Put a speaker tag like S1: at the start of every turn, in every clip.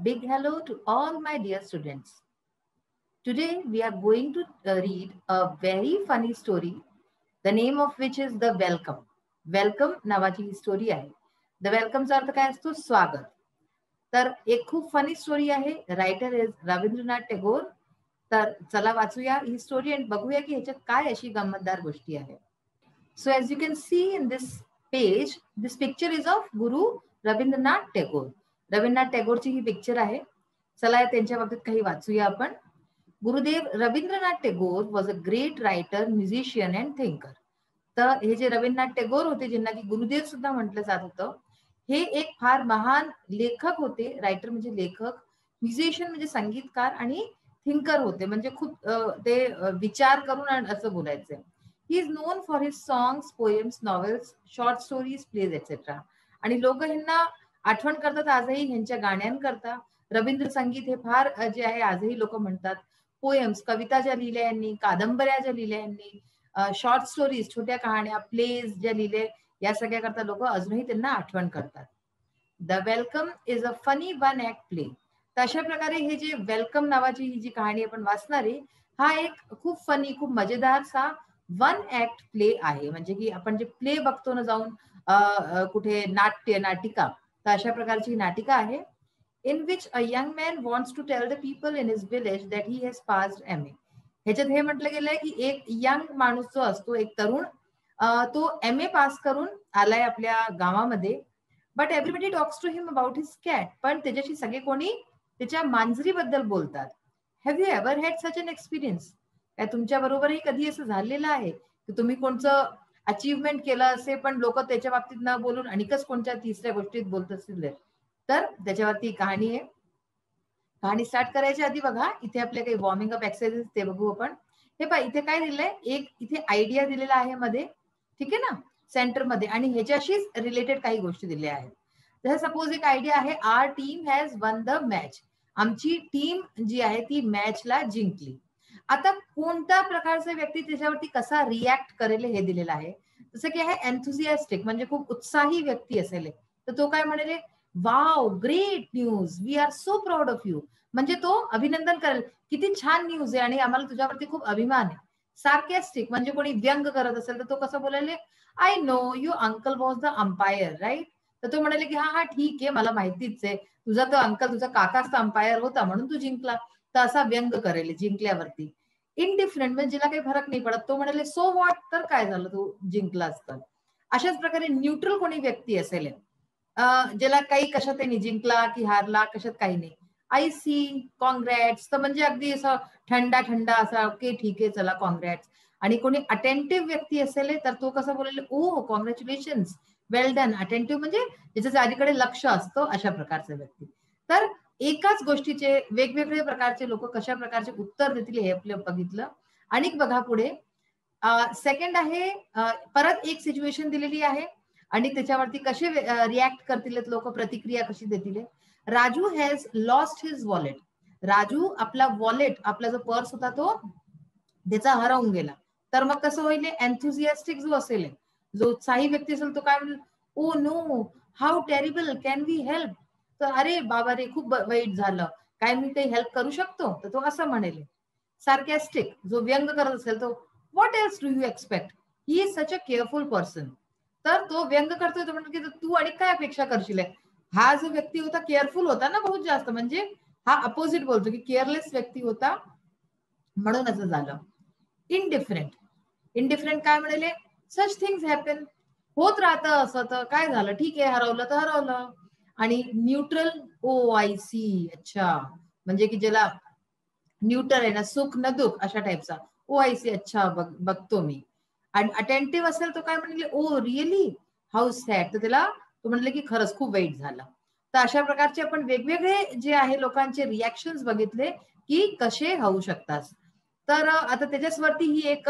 S1: big hello to all my dear students. Today we are going to read a very funny story, the name of which is The Welcome. Welcome नावाची ही story आहे. The वेलकमचा अर्थ काय असतो? स्वागत. तर एक खूप फनी स्टोरी आहे. Writer is Rabindranath Tagore. तर चला वाचूया ही स्टोरी आणि बघूया की ह्याच्यात काय अशी गंमतदार गोष्टी आहे. So as you can see in this page, this picture is of Guru Rabindranath Tagore. Rabindranath टागोरची ही पिक्चर आहे. चला त्यांच्या बाबतीत काही वाचूया आपण. Gurudev Rabindranath Tagore was a great writer, musician and thinker. तर हे जे रवींद्रनाथ टागोर होते, ज्यांना की गुरुदेव सुद्धा म्हटलं जात होतं, हे एक फार महान लेखक होते. रायटर म्हणजे लेखक, म्युझिशियन म्हणजे संगीतकार आणि थिंकर होते, म्हणजे खूप ते विचार करून असं बोलायचं. He is known for his songs, poems, novels, short stories, plays etcetera. आणि लोक ह्यांना आठवण करतात आजही ह्यांच्या गाण्यांकरता. रवींद्र संगीत हे फार जे आहे आजही लोक म्हणतात. पोएम्स, कविता ज्या लिहिल्या यांनी, कादंबऱ्या ज्या लिहिल्या यांनी, शॉर्ट स्टोरीज, छोट्या कहाण्या, प्लेज ज्या लिहिले, या सगळ्या करता लोक अजूनही त्यांना आठवण करतात. The welcome is a funny one act play. तर अशा प्रकारे हे जे वेलकम नावाची ही जी कहाणी आपण वाचणार आहे, हा एक खूप फनी, खूप मजेदारसा वन ऍक्ट प्ले आहे. म्हणजे की आपण जे प्ले बघतो ना जाऊन कुठे नाट्य, नाटिका, तर अशा प्रकारची नाटिका आहे. in which a young man wants to tell the people in his village that he has passed MA. ह्याच्यात हे म्हटलं गेलंय की एक यंग माणूस जो असतो, एक तरुण, तो MA पास करून आलाय आपल्या गावामध्ये. But everybody talks to him about his cat. पण त्याच्याशी सगळे कोणी त्याच्या मांजरीबद्दल बोलतात. Have you ever had such an experience? काय तुमच्या बरोबरही कधी असं झालेलं आहे की तुम्ही कोणचं अचीवमेंट केलं असे, पण लोक त्याच्या बाबतीत न बोलून आणिकच कोणत्या तिसऱ्या गोष्टीत बोलत असतील? तर त्याच्यावरती कहाणी आहे. कहाणी स्टार्ट करायच्या आधी बघा, इथे आपले काही वॉर्मिंग अप एक्सरसाइजेस ते बघू आपण. हे पहा, इथे काय दिलंय, एक इथे आयडिया दिलेला आहे मध्ये, ठीक आहे ना, सेंटर मध्ये, आणि ह्याच्याशीच रिलेटेड काही गोष्टी दिल्या आहेत. जसं सपोज एक आयडिया आहे, our team has won the match. आमची टीम जी आहे ती मॅचला जिंकली. आता कोणत्या प्रकारचा व्यक्ती त्याच्यावरती कसा रिॲक्ट करेल हे दिलेलं आहे. जसं की आहे एन्थुसियास्टिक, म्हणजे खूप उत्साही व्यक्ती असेल, तर तो काय म्हणेल, wow, great news, we are so proud of you. म्हणजे तो अभिनंदन करेल, किती छान न्यूज आहे आणि आम्हाला तुझ्यावरती खूप अभिमान आहे. सार्कॅस्टिक, म्हणजे कोणी व्यंग करत असेल तर तो कसं बोलेल, I know you uncle was the umpire, right. तर तो म्हणाले की हा हा ठीक आहे, मला माहितीच आहे, तुझा तो अंकल, तुझा काकाच अंपायर होता म्हणून तू जिंकला. तर असा व्यंग करेल जिंकल्यावरती. इनडिफरंट, म्हणजे जिला काही फरक नाही पडत, तो म्हणाले सो व्हॉट, तर काय झालं, तू जिंकला असतं. अशाच प्रकारे न्यूट्रल कोणी व्यक्ती असेल, ज्याला काही कशात नाही, जिंकला की हारला कशात काही नाही, आय सी, कॉंग्रॅट्स, तर म्हणजे अगदी असं थंडा थंडा असा, ओके ठीक आहे चला कॉंग्रॅट्स. आणि कोणी अटेंटिव्ह व्यक्ती असेल तर तो कसं बोलेल, ओ कॉंग्रॅच्युलेशन, वेल डन. अटेंटिव्ह म्हणजे ज्याचं अलीकडे लक्ष असतं, अशा प्रकारचे व्यक्ती. तर एकाच गोष्टीचे वेगवेगळे प्रकारचे लोक कशा प्रकारचे उत्तर देतील हे आपलं बघितलं. आणि बघा पुढे सेकंड आहे, परत एक सिच्युएशन दिलेली आहे आणि त्याच्यावरती कसे रिॲक्ट करतील लोक, प्रतिक्रिया कशी देतील. Raju has lost his wallet. Raju आपला वॉलेट, आपला जो पर्स होता तो त्याचा हरवून गेला. तर मग कसं होईल, एन्थुसियास्टिक जो असेल, जो उत्साही व्यक्ती असेल, तो काय म्हणेल, oh no, how terrible, can we help. तर अरे बाबा रे, खूप वाईट झालं, काय मी काही हेल्प करू शकतो, तर तो असं म्हणेल. सार्कॅस्टिक, जो व्यंग करत असेल, तो what else do you expect, he is such a careful person. तर तो व्यंग करतोय, तो म्हणतो की तू आणि काय अपेक्षा करशील. हा जो व्यक्ती होता केअरफुल होता ना बहुत जास्त, म्हणजे हा अपोजिट बोलतो की केअरलेस व्यक्ती होता म्हणून असं झालं. इनडिफरंट, इनडिफरंट काय म्हणाले, सच थिंग्स हॅपन, होत राहतं असं, तर काय झालं, ठीक आहे, हरवलं तर हरवलं. आणि न्यूट्रल, ओ आय सी, अच्छा, म्हणजे की ज्याला न्यूट्रल आहे ना, सुख न दुःख अशा टाईपचा, ओ आय सी, अच्छा बघतो मी. आणि अटेंटिव्ह असेल तो काय म्हणले, ओ रिअली, हाऊ सॅड, तर त्याला तो म्हणले की खरंच खूप वाईट झालं. तर अशा प्रकारचे आपण वेगवेगळे जे आहे लोकांचे रिॲक्शन्स बघितले की कसे होऊ शकतात. तर आता त्याच्यावरती ही एक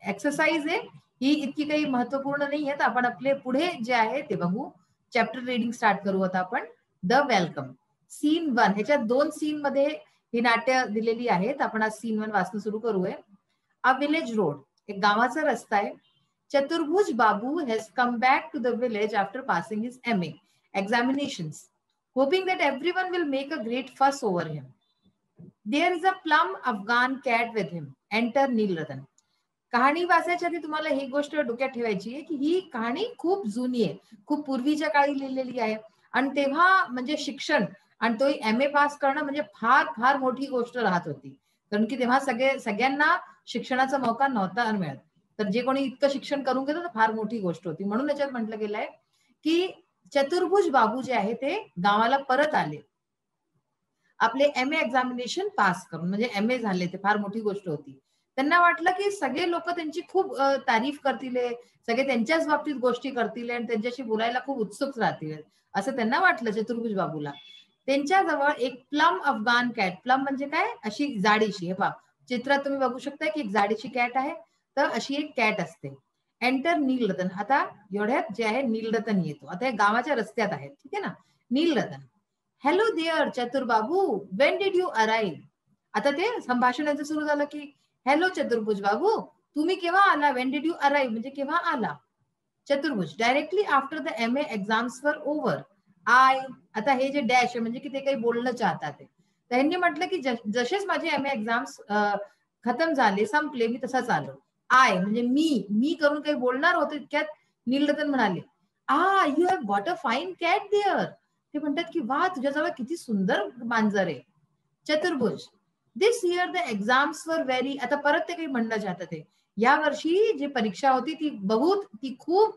S1: एक्सरसाइज आहे, ही इतकी काही महत्वपूर्ण नाही आहे. आपण आपले पुढे जे आहे ते बघू. चॅप्टर रीडिंग स्टार्ट करू आता आपण. The welcome, scene 1. ह्याच्यात 2 सीन मध्ये ही नाट्य दिलेली आहेत. आपण आज सीन 1 वाचणं सुरू करूया. अ विलेज रोड, एक गावाचा रस्ता आहे. Chaturbhuj Babu has come back to the village after passing his MA examinations. hoping that everyone will make a great fuss over him. There is a plump Afghan cat with him. Enter Nilratan. कहाणी वाचायच्या आधी तुम्हाला ही गोष्ट डोक्यात ठेवायची आहे की ही कहाणी खूप जुनी आहे, खूप पूर्वीच्या काळी लिहिलेली आहे. आणि तेव्हा म्हणजे शिक्षण आणि तो MA पास करणं म्हणजे फार फार मोठी गोष्ट राहत होती. कारण की तेव्हा सगळ्यांना शिक्षणाचा मौका नव्हता मिळत. तर जे कोणी इतकं शिक्षण करून घेतो तर फार मोठी गोष्ट होती. म्हणून याच्यात म्हटलं गेलंय की चतुर्भुज बाबू जे आहे ते गावाला परत आले आपले MA एक्झामिनेशन पास करून. म्हणजे MA झाले, ते फार मोठी गोष्ट होती. त्यांना वाटलं की सगळे लोक त्यांची खूप तारीफ करतील, सगळे त्यांच्याच बाबतीत गोष्टी करतील आणि त्यांच्याशी बोलायला खूप उत्सुक राहतील, असं त्यांना वाटलं चतुर्भुज बाबूला. त्यांच्याजवळ एक प्लम अफगाण कॅट, प्लम म्हणजे काय, अशी जाडीशी, हे पहा चित्रात तुम्ही बघू शकता की एक जाडीशी कॅट आहे, तर अशी एक कॅट असते. एंटर नीलरतन. आता एवढ्यात जे आहे नीलरतन येतो. आता हे गावाच्या रस्त्यात आहे, ठीक आहे ना. नीलरतन, हॅलो देअर चतुर बाबू, वेन डिड यू अराईव्ह. आता ते संभाषणाचं सुरू झालं की हॅलो चतुर्भुज बाबू, तुम्ही केव्हा आला, वेन डिड यू अराईव्ह म्हणजे केव्हा आला. चतुर्भुज, directly after the MA exams वर ओव्हर. आय, आता हे जे डॅश आहे म्हणजे की ते काही बोलणं चाहतात आहे. त्यांनी म्हटलं की जसेच माझे MA एक्झाम्स खतम झाले, संपले, मी तसाच आलो. आय म्हणजे मी करून काही बोलणार होते, इतक्यात नीलरतन म्हणाले, you have got a fine cat there. ते म्हणतात की वा, तुझ्याजवळ किती सुंदर मांजर आहे. Chaturbhuj, this year the exams were very. आता परत ते काही म्हणणं चाहतात आहे, या वर्षी जी परीक्षा होती ती खूप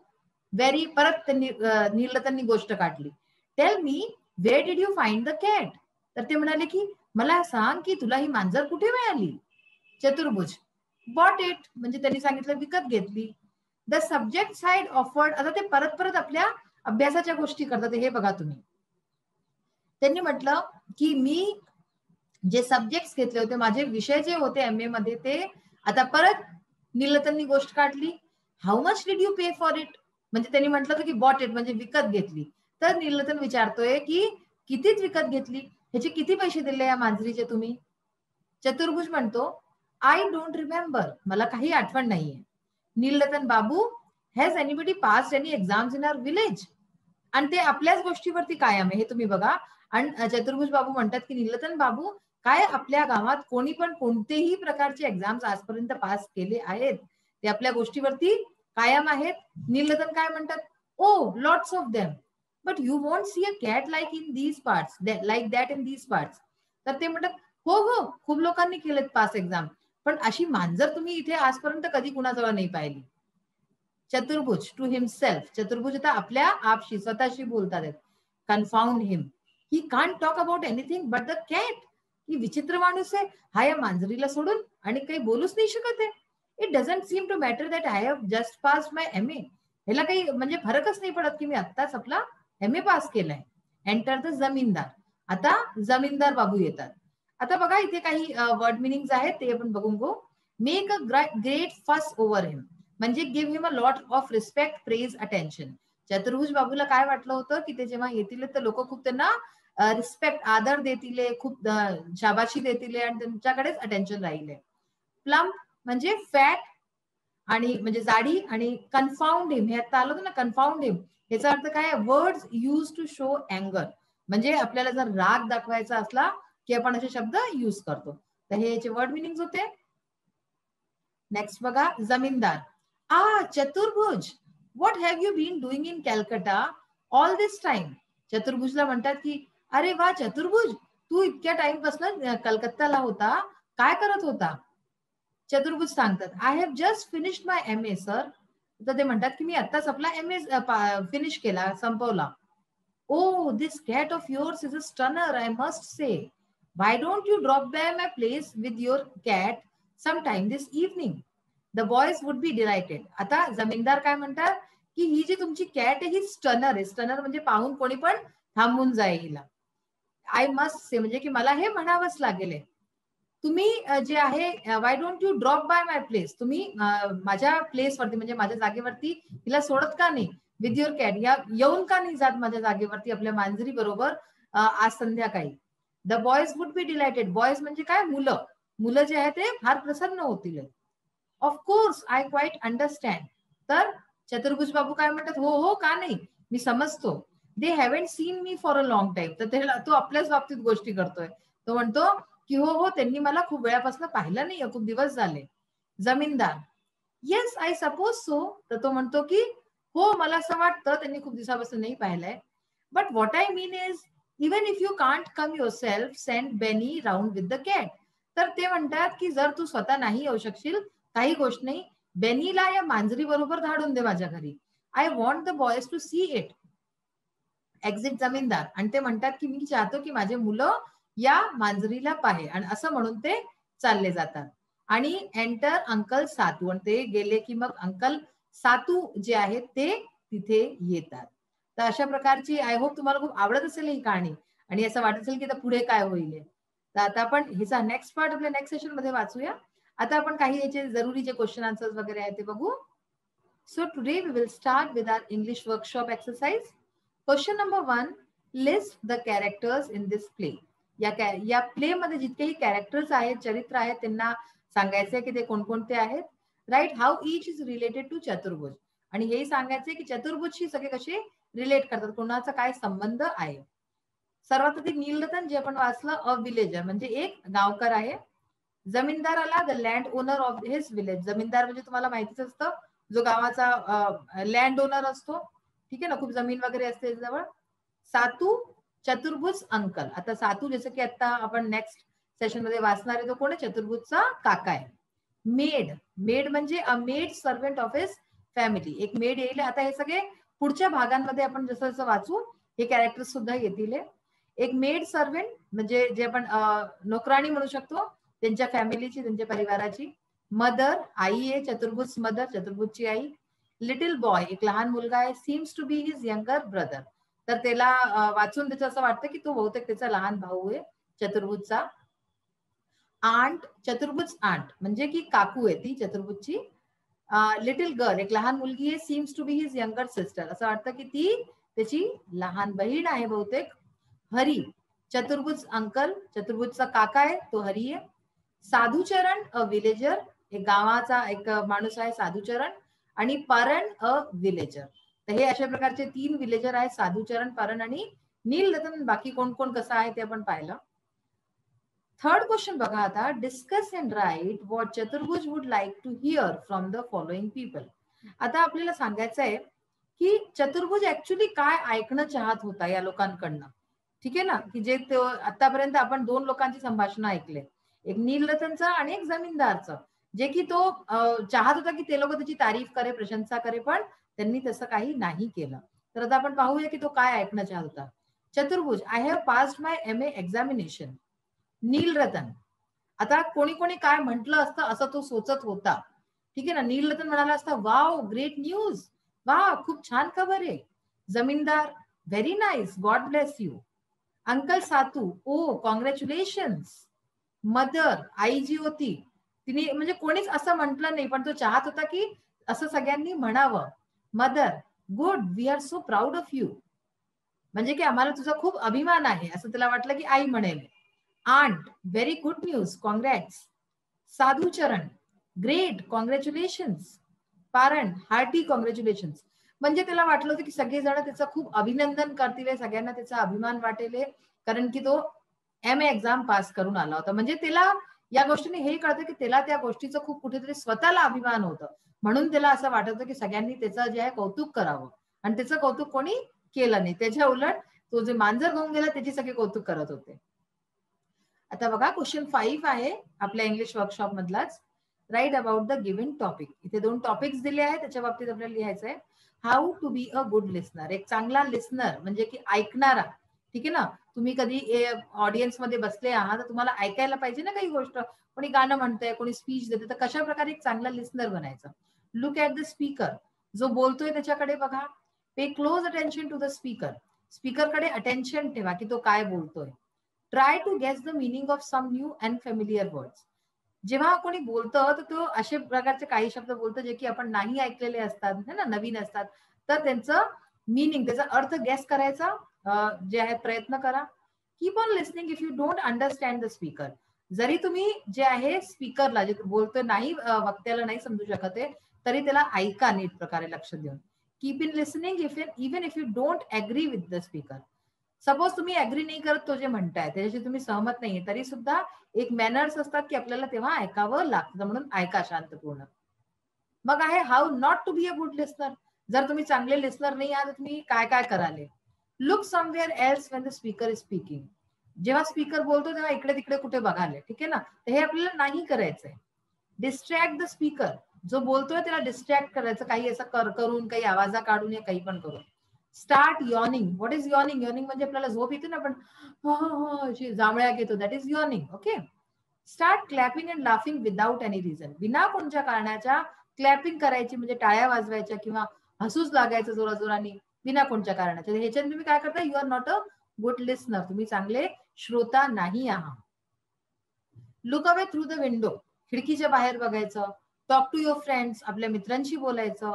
S1: व्हेरी. परत त्यांनी नीलरतननी गोष्ट काढली. Tell me, where did you find the cat. तर ते म्हणाले की मला सांग की तुला ही मांजर कुठे मिळाली. चतुर्भुज, बॉट इट म्हणजे त्यांनी सांगितलं विकत घेतली. The subject side offered. आता ते परत परत आपल्या अभ्यासाच्या गोष्टी करतात, हे बघा तुम्ही. त्यांनी म्हटलं की मी जे सब्जेक्ट घेतले होते, माझे विषय जे होते MA मध्ये, ते आता परत नीलरतननी गोष्ट काढली. How much did you pay for it. म्हणजे त्यांनी म्हटलं की बॉट इट म्हणजे विकत घेतली. तर नीलरतन विचारतोय की कितीच विकत घेतली, ह्याचे किती पैसे दिले या मांजरीचे तुम्ही. चतुर्भुज म्हणतो, आय डोंट रिमेंबर, मला काही आठवण नाहीये. Nilratan Babu, has anybody passed any exams in our village. आणि ते आपल्याच गोष्टीवरती कायम आहे, हे तुम्ही बघा. आणि चतुर्भुज बाबू म्हणतात की नीलरतन बाबू, काय आपल्या गावात कोणी पण कोणतेही प्रकारचे एक्झाम्स आजपर्यंत पास केले आहेत, ते आपल्या गोष्टीवरती कायम आहेत. नीलरतन काय म्हणतात, oh lots of them, but you won't see a cat like in these parts, like that in these parts. तर ते म्हणतात, हो हो, खूप लोकांनी केलेत पास एक्झाम, पण अशी मांजर तुम्ही इथे आजपर्यंत कधी कुणाजवळ नाही पाहिली. चतुर्भुज टू हिमसेल्फ. चतुर्भुज आता आपल्या आपशी, स्वतःशी बोलतात आहेत. Confound him, he can't talk about anything but the cat. ही विचित्र माणूस आहे हा, या मांजरीला सोडून आणि काही बोलूच नाही शकत आहे. It doesn't seem to matter that I have just pass my MA. ह्याला काही म्हणजे फरकच नाही पडत की मी आत्ताच आपला MA पास केलाय. एंटर द जमीनदार. आता जमीनदार बाबू येतात. आता बघा इथे काही वर्ड मिनिंग आहेत, ते आपण बघून गो. Make a great fuss over him म्हणजे give him a lot of respect, praise, attention. Chaturbhuj बाबूला काय वाटलं होतं की ते जेव्हा येतील तर लोक खूप त्यांना रिस्पेक्ट, आदर देतील, खूप शाबाशी देतील आणि त्यांच्याकडेच अटेन्शन राहिले. प्लम्प म्हणजे फॅट आणि म्हणजे जाडी, आणि कन्फाउंड हिम, हे आता आलं होतं ना कन्फाउंड हिम, याचा अर्थ काय, वर्ड्स यूज टू शो अँगर. म्हणजे आपल्याला जर राग दाखवायचा असला की आपण असे शब्द यूज करतो. तर हे याचे वर्ड मिनिंग होते. नेक्स्ट बघा, zamindar. Chaturbhuj, what have you been doing in Calcutta all this time. चतुर्भुजला म्हणतात की अरे वा चतुर्भुज, तू इतक्या टाइम पासून कलकत्ताला होता, काय करत होता. चतुर्भुज सांगतात, I have just finished my MA sir. तर ते म्हणतात की मी आत्ताच आपला MA फिनिश केला, संपवला. Oh this cat of yours is a stunner, I must say. Why don't you drop by my place with your cat sometime this evening? The boys would be delighted. आता जमीनदार काय म्हणतात की ही जी तुमची cat आहे ही stunner आहे. Stunner म्हणजे पाहून कोणी पण थांबून जाईल हिला. आय मस्ट से म्हणजे की मला हे म्हणावंच लागेल. तुम्ही जे आहे, why don't you drop by my place, तुम्ही माझ्या प्लेसवरती म्हणजे माझ्या जागेवरती हिला सोडत का नाही. विथ युअर कॅट, या येऊन का नाही जात माझ्या जागेवरती आपल्या मांजरी बरोबर आज संध्याकाळी. The boys would be delighted. Boys म्हणजे काय, मुलं. मुलं जे आहे ते फार प्रसन्न होतील. Of course I quite understand. तर चतुर्भुज बाबू काय म्हणतात, हो हो का नाही, मी समजतो. They haven't seen me for a long time. तर तो आपल्याच बाबतीत गोष्टी करतोय. तो म्हणतो की हो हो त्यांनी मला खूप वेळापासून पाहिलं नाही, खूप दिवस झाले. जमीनदार, येस आय सपोज सो. तर तो म्हणतो की हो मला असं वाटतं त्यांनी खूप दिवसापासून नाही पाहिलंय. But what I mean is even if you can't come your self send बेनी राऊंड विथ द कॅट. तर ते म्हणतात की जर तू स्वतः नाही येऊ शकशील काही गोष्ट नाही, बेनीला या मांजरी बरोबर धाडून दे माझ्या घरी. I want the boys to see it. Exit zamindar. आणि ते म्हणतात की मी चाहतो की माझे मुलं या मांजरीला पाहे. आणि असं म्हणून ते चालले जातात. आणि एंटर अंकल सातू. आणि ते गेले की मग अंकल सातू जे आहेत ते तिथे येतात. तर अशा प्रकारची आय होप तुम्हाला खूप आवडत असेल ही कहाणी आणि असं वाटत असेल की पुढे काय होईल. तर आता आपण हिचा नेक्स्ट पार्ट आपल्या नेक्स्ट सेशन मध्ये वाचूया. आता आपण काही याचे जरुरी जे क्वेश्चन आन्सर्स वगैरे आहेत ते बघू. So today we will start with our English workshop exercise. Question number 1, list the characters in this play. या प्ले मध्ये जितकेही कॅरेक्टर्स आहेत, चरित्र आहेत, त्यांना सांगायचे की ते कोणकोणते आहेत. Right, how each is related to Chaturbhuj. आणि हेही सांगायचे की चतुर्भुजशी सगळे कसे रिलेट करतात, कोणाचा काय संबंध आहे. सर्वात आधी नीलरतन जे आपण वाचलं, अ विलेजर म्हणजे एक गावकर आहे. जमीनदार आला, the landowner of his village. Zamindar म्हणजे तुम्हाला माहितीच असतं, जो गावाचा लँड ओनर असतो. ठीक आहे ना, खूप जमीन वगैरे असते जवळ. सातू, चतुर्भुज अंकल. आता सातू जसं की आता आपण नेक्स्ट सेशन मध्ये वाचणार आहे, तो कोण आहे, चतुर्भुजचा काका आहे. मेड, मेड म्हणजे a maid servant of his family. एक मेड येईल. आता हे सगळे पुढच्या भागांमध्ये आपण जसं जसं वाचू हे कॅरेक्टर सुद्धा येतील. एक मेड सर्वंट म्हणजे जे आपण नोकराणी म्हणू शकतो, त्यांच्या फॅमिलीची, त्यांच्या परिवाराची. मदर, आई आहे, चतुर्भुज मदर, चतुर्भुजची आई. लिटिल बॉय, एक लहान मुलगा आहे. Seems to be his younger brother. तर त्याला वाचून त्याचं असं वाटतं की तो बहुतेक त्याचा लहान भाऊ आहे चतुर्भुजचा. आंट, चतुर्भुज आंट म्हणजे की काकू आहे ती चतुर्भुजची. लिटिल गर्ल, एक लहान मुलगी आहे. Seems to be his younger sister, असं वाटतं की ती त्याची लहान बहीण आहे बहुतेक. हरी, चतुर्भुज अंकल, चतुर्भुजचा काका आहे तो हरी आहे. साधुचरण, अ विलेजर, एक गावाचा एक माणूस आहे साधुचरण. आणि परण, अ विलेजर. तर हे अशा प्रकारचे 3 विलेजर आहेत, साधुचरण, परण आणि नीलरतन. बाकी कोण कोण कसं आहे ते आपण पाहिलं. थर्ड क्वेश्चन बघा आता. Discuss and write what Chaturbhuj would like to hear from the following people. आता आपल्याला सांगायचं आहे की चतुर्भुज ऍक्च्युली काय ऐकणं चाहत होता या लोकांकडनं. ठीक आहे ना, की जे आतापर्यंत आपण 2 लोकांची संभाषण ऐकले, एक नीलरतनचं आणि एक जमीनदारचं, जे की तो चाहत होता की ते लोक त्याची तारीफ करे, प्रशंसा करे, पण त्यांनी तसं काही नाही केलं. तर आता आपण पाहूया की तो काय ऐकणं चाहत होता. Chaturbhuj, I have passed my MA examination. Nilratan, आता कोणी कोणी काय म्हटलं असतं असं तो सोचत होता. ठीक आहे ना, नीलरतन म्हणाला असता वाव ग्रेट न्यूज, वा खूप छान खबर आहे. Zamindar, very nice, God bless you. Uncle Satu, oh congratulations. Mother, आई जी होती तिने म्हणजे कोणीच असं म्हटलं नाही, पण तो चाहत होता की असं सगळ्यांनी म्हणावं. Mother, good, we are so proud of you. म्हणजे की आम्हाला तुझा खूप अभिमान आहे असं त्याला वाटलं की आई म्हणेल. Aunt, very good news, congrats. Sadhucharan, great, congratulations. Paran, hearty congratulations. म्हणजे त्याला वाटलं होतं की सगळेजण त्याचं खूप अभिनंदन करतील, सगळ्यांना त्याचा अभिमान वाटेल, कारण की तो MA एक्झाम पास करून आला होता. म्हणजे त्याला या गोष्टीने हे कळतं की त्याला त्या गोष्टीचं खूप कुठेतरी स्वतःला अभिमान होतं. म्हणून त्याला असं वाटत होतं की सगळ्यांनी त्याचं जे आहे कौतुक करावं, आणि त्याचं कौतुक कोणी केलं नाही. त्याच्या उलट तो जे मांजर घेऊन गेला त्याची सगळे कौतुक करत होते. आता बघा क्वेश्चन 5 आहे आपल्या इंग्लिश वर्कशॉप मधलाच. Write about the given topic. इथे 2 टॉपिक्स दिले आहेत, त्याच्या बाबतीत आपल्याला लिहायचं आहे. How to be a good listener. एक चांगला लिस्नर म्हणजे की ऐकणारा. ठीक आहे ना, तुम्ही कधी ऑडियन्स मध्ये बसले आहात तर तुम्हाला ऐकायला पाहिजे ना काही गोष्ट. कोणी गाणं म्हणतंय, कोणी स्पीच देते, तर कशा प्रकारे एक चांगला लिस्नर बनायचं. लुक ऍट द स्पीकर, जो बोलतोय त्याच्याकडे बघा. Pay close attention to the speaker. स्पीकरकडे अटेन्शन ठेवा की तो काय बोलतोय. Try to guess the meaning of some new and familiar words. जेव्हा कोणी बोलतं तर तो असे प्रकारचे काही शब्द बोलतो जे की आपण नाही ऐकलेले असतात ना, नवीन असतात. तर त्यांचं मिनिंग, त्याचा अर्थ गेस करायचा जे आहे प्रयत्न करा. Keep on listening if you don't understand the speaker. जरी तुम्ही जे आहे स्पीकरला, जे बोलतोय नाही, वक्त्याला नाही समजू शकत आहे, तरी त्याला ऐका नीट प्रकारे लक्ष देऊन. Keep in listening even if you don't agree with the speaker. Suppose तुम्ही अग्री नाही करत तो जे म्हणताय त्याच्याशी तुम्ही सहमत नाहीये, तरी सुद्धा एक मॅनर्स असतात की आपल्याला तेव्हा ऐकावं लागतं, म्हणून ऐका शांतपूर्ण. मग आहे how not to be a good listener. जर तुम्ही चांगले लिस्नर नाही आहात, तुम्ही काय काय कराले. Look somewhere else when the speaker is speaking. जेव्हा स्पीकर बोलतो तेव्हा इकडे तिकडे कुठे बघाले, ठीक आहे ना. तर हे आपल्याला नाही करायचंय. Distract the speaker. जो बोलतोय त्याला डिस्ट्रॅक्ट करायचं, काही असं करून, काही आवाजा काढून या काही पण करून. Start yawning. What is yawning? Yawning म्हणजे आपल्याला झोप येते ना, पण जांभळ्या घेतो, that is yawning. Okay. Start clapping and laughing without any reason. बिना कोणत्या कारणाच्या क्लॅपिंग करायची, म्हणजे टाळ्या वाजवायच्या किंवा हसूच लागायचं जोराजोराने बिना कोणत्या कारणाच्या. ह्याच्यात तुम्ही काय करता, you are not a good listener. तुम्ही चांगले श्रोता नाही आहात. Look away through the window. खिडकीच्या बाहेर बघायचं. Talk to your friends. आपल्या मित्रांशी बोलायचं.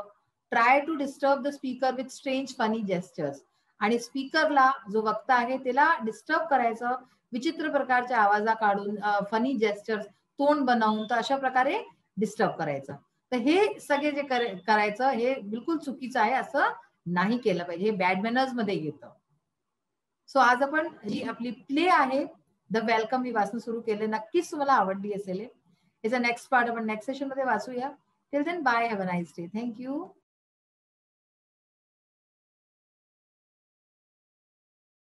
S1: Try to disturb the speaker with strange funny gestures. आणि स्पीकरला, जो वक्ता आहे त्याला डिस्टर्ब करायचं विचित्र प्रकारच्या आवाजा काढून, फनी जेस्चर्स, तोंड बनवून, तर अशा प्रकारे डिस्टर्ब करायचं. तर हे सगळे जे करायचं हे बिलकुल चुकीचं आहे, असं नाही केलं पाहिजे. हे बॅड मॅनर्स मध्ये येतं. सो आज आपण जी आपली प्ले आहे द वेलकम, मी वाचून सुरू केले. नक्कीच तुम्हाला आवडली असेल. याचा नेक्स्ट पार्ट आपण नेक्स्ट सेशन मध्ये वाचूया. Till then bye, have a nice day. Thank you.